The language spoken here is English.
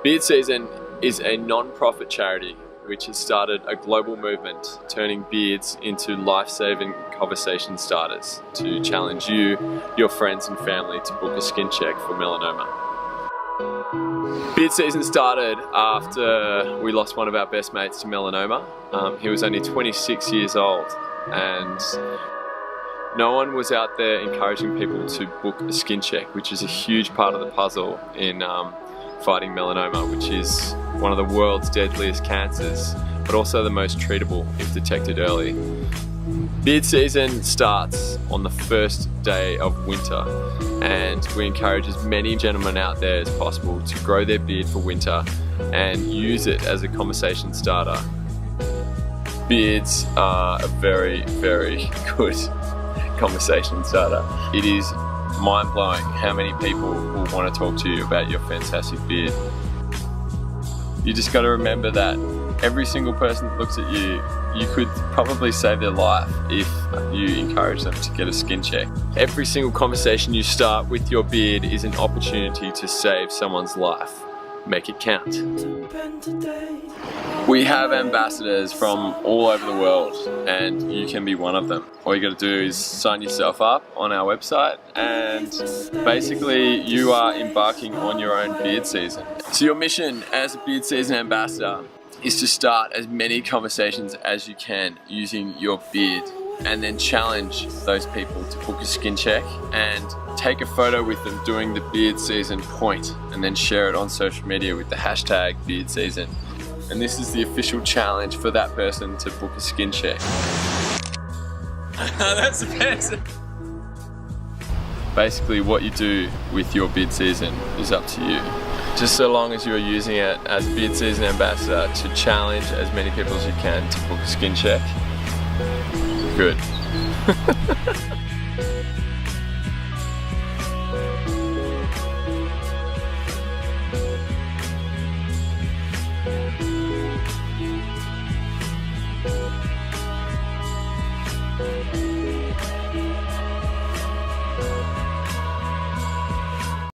Beard Season is a non-profit charity which has started a global movement turning beards into life-saving conversation starters to challenge you, your friends and family to book a skin check for melanoma. Beard Season started after we lost one of our best mates to melanoma. He was only 26 years old and no one was out there encouraging people to book a skin check, which is a huge part of the puzzle in fighting melanoma, which is one of the world's deadliest cancers, but also the most treatable if detected early. Beard Season starts on the first day of winter, and we encourage as many gentlemen out there as possible to grow their beard for winter and use it as a conversation starter. Beards are a very, very good conversation starter. It is mind-blowing how many people will want to talk to you about your fantastic beard. You just got to remember that every single person that looks at you, you could probably save their life if you encourage them to get a skin check. Every single conversation you start with your beard is an opportunity to save someone's life. Make it count. We have ambassadors from all over the world and you can be one of them. All you got to do is sign yourself up on our website and basically you are embarking on your own beard season. So your mission as a Beard Season ambassador is to start as many conversations as you can using your beard and then challenge those people to book a skin check and take a photo with them doing the Beard Season point and then share it on social media with the hashtag Beard Season. And this is the official challenge for that person to book a skin check. That's the best. Basically what you do with your Beard Season is up to you. Just so long as you're using it as a Beard Season ambassador to challenge as many people as you can to book a skin check. Good.